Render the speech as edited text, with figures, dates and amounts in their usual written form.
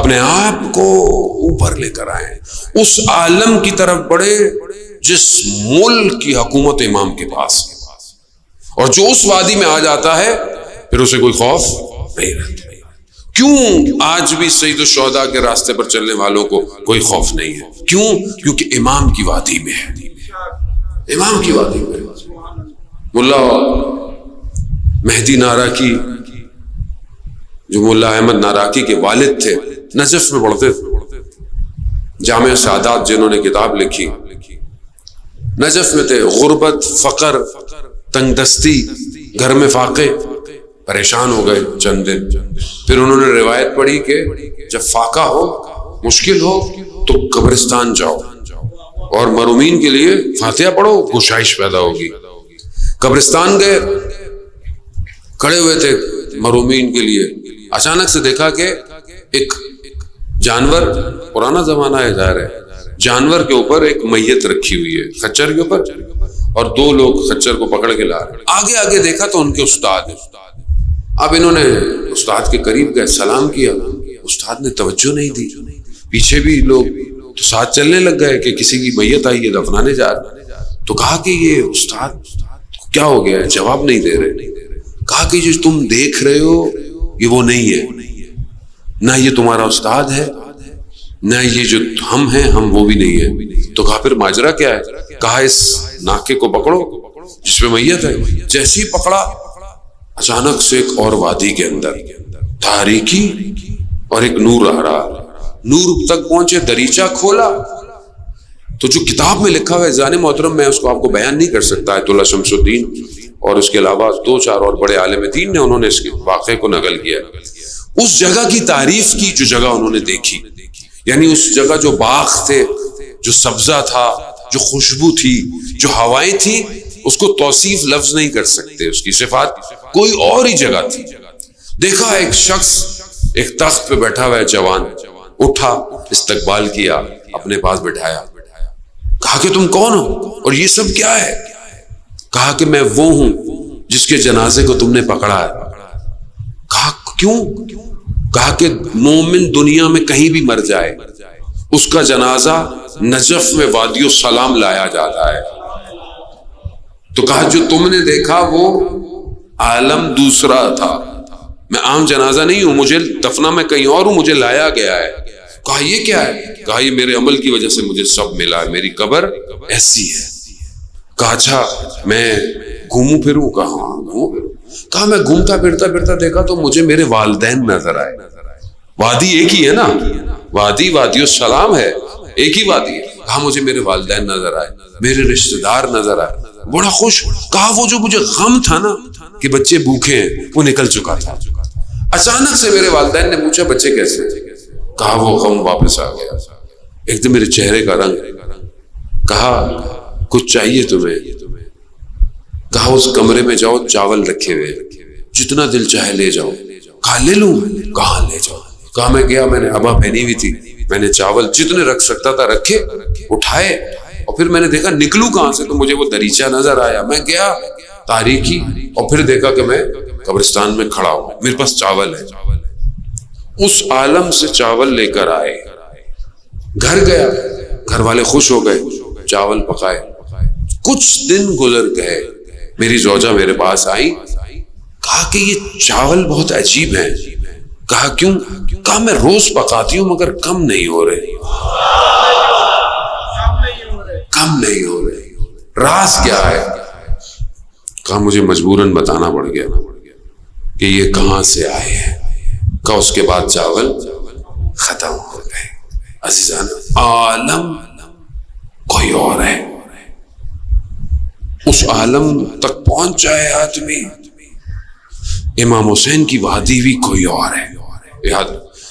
اپنے آپ کو اوپر لے کر آئیں، اس عالم کی طرف بڑھے جس ملک کی حکومت امام کے پاس ہے، اور جو اس وادی میں آ جاتا ہے پھر اسے کوئی خوف نہیں رہتا۔ کیوں آج بھی سید الشہداء کے راستے پر چلنے والوں کو کوئی خوف نہیں ہے؟ کیوں؟ کیونکہ امام کی وادی میں ہے، امام کی وادی میں۔ ملا مہدی ناراکی، جو ملا احمد ناراکی کے والد تھے، نجف میں پڑھتے تھے، جامع سعادات جنہوں نے کتاب لکھی، نجف میں تھے، غربت، فقر، تنگ دستی، گھر میں فاقے، پریشان ہو گئے چند دن۔ پھر انہوں نے روایت پڑھی کہ جب فاقہ ہو، مشکل ہو، تو قبرستان جاؤ اور مرومین کے لیے فاتحہ پڑھو، گشائش پیدا ہوگی۔ قبرستان گئے، کھڑے ہوئے تھے مرومین کے لیے، اچانک سے دیکھا کہ ایک جانور، پرانا زمانہ ہے ظاہر ہے، جانور کے اوپر ایک میت رکھی ہوئی ہے، خچر کے اوپر، اور دو لوگ خچر کو پکڑ کے لا رہے۔ آگے آگے دیکھا تو ان کے استاد ہیں۔ اب انہوں نے استاد کے قریب گئے، سلام کیا، استاد نے توجہ نہیں دی، پیچھے بھی لوگ تو ساتھ چلنے لگ گئے کہ کسی کی میت آئی ہے، دفنانے جا رہے۔ تو کہا کہ یہ استاد کیا ہو گیا ہے، جواب نہیں دے رہے۔ کہا کہ جو تم دیکھ رہے ہو یہ وہ نہیں ہے، نہ یہ تمہارا استاد ہے، نہ یہ جو ہم ہیں ہم وہ بھی نہیں ہیں۔ تو کہا پھر ماجرا کیا ہے؟ کہا اس ناکے کو پکڑو جس پہ میت ہے۔ جیسے ہی پکڑا، اچانک سے ایک اور وادی کے اندر تاریکی اور ایک نور آ رہا، نور تک پہنچے، دریچہ کھولا تو جو کتاب میں لکھا ہوا ہے زان محترم، میں اس کو آپ کو بیان نہیں کر سکتا، آیت اللہ شمس الدین اور اس کے علاوہ دو چار اور بڑے عالم دین نے انہوں نے اس کے واقعے کو نقل کیا۔ اس جگہ کی تعریف کی جو جگہ انہوں نے دیکھی، یعنی اس جگہ جو باغ تھے، جو سبزہ تھا، جو خوشبو تھی، جو ہوائیں تھی، اس کو توصیف لفظ نہیں کر سکتے، اس کی صفات کوئی اور ہی جگہ تھی۔ دیکھا ایک شخص ایک تخت پہ بیٹھا ہوا ہے، جوان، اٹھا، استقبال کیا، اپنے پاس بٹھایا، کہا کہ تم کون ہو اور یہ سب کیا ہے؟ کہا کہ میں وہ ہوں جس کے جنازے کو تم نے پکڑا ہے۔ کہا کیوں؟ کہا کہ مومن دنیا میں کہیں بھی مر جائے، اس کا جنازہ نجف میں وادی السلام لایا جاتا ہے۔ تو کہا جو تم نے دیکھا وہ عالم دوسرا تھا، میں عام جنازہ نہیں ہوں، مجھے دفنا میں کہیں اور ہوں، مجھے لایا گیا ہے۔ کہا یہ کیا ہے؟ کہا یہ میرے عمل کی وجہ سے مجھے سب ملا ہے، میری قبر ایسی ہے۔ کہا اچھا میں گھوموں پھروں؟ کہا ہاں گھوموں پھروں۔ کہا میں گھومتا پھرتا دیکھا تو مجھے میرے والدین نظر آئے۔ وادی ایک ہی ہے نا، وادی السلام ہے، ایک ہی وادی ہے۔ کہا مجھے میرے والدین نظر آئے، میرے رشتہ دار نظر آئے، بڑا خوش۔ کہا وہ جو مجھے غم تھا نا کہ بچے بھوکے ہیں وہ نکل چکا تھا۔ اچانک سے میرے والدین نے پوچھا بچے کیسے؟ کہا وہ غم واپس آ گیا، ایک دم میرے چہرے کا رنگ۔ کہا کچھ چاہیے تمہیں؟ کہا اس کمرے میں جاؤ، چاول رکھے ہوئے، جتنا دل چاہے لے جاؤ۔ کہا لے لوں؟ کہاں لے جاؤ؟ کہا میں گیا، میں نے ابا پہنی ہوئی تھی، میں نے چاول جتنے رکھ سکتا تھا رکھے، اٹھائے، اور پھر میں نے دیکھا نکلوں کہاں سے، تو مجھے وہ دریچہ نظر آیا، میں گیا تاریکی، اور پھر دیکھا کہ میں قبرستان میں کھڑا ہوں، میرے پاس چاول ہے۔ اس عالم سے چاول لے کر آئے، گھر گیا، گھر والے خوش ہو گئے، چاول پکائے۔ کچھ دن گزر گئے، میری زوجہ میرے پاس آئی، کہا کہ یہ چاول بہت عجیب ہیں۔ کہا کیوں؟ کہا میں روز پکاتی ہوں مگر کم نہیں ہو رہے، کم نہیں ہو رہے، راز کیا ہے؟ کہا مجھے مجبوراً بتانا پڑ گیا کہ یہ کہاں سے آئے ہیں۔ کہا اس کے بعد چاول ختم ہو گئے۔ عزیزان، عالم کوئی اور ہے، اس عالم تک پہنچ جائے آدمی، امام حسین کی وادی بھی کوئی اور ہے۔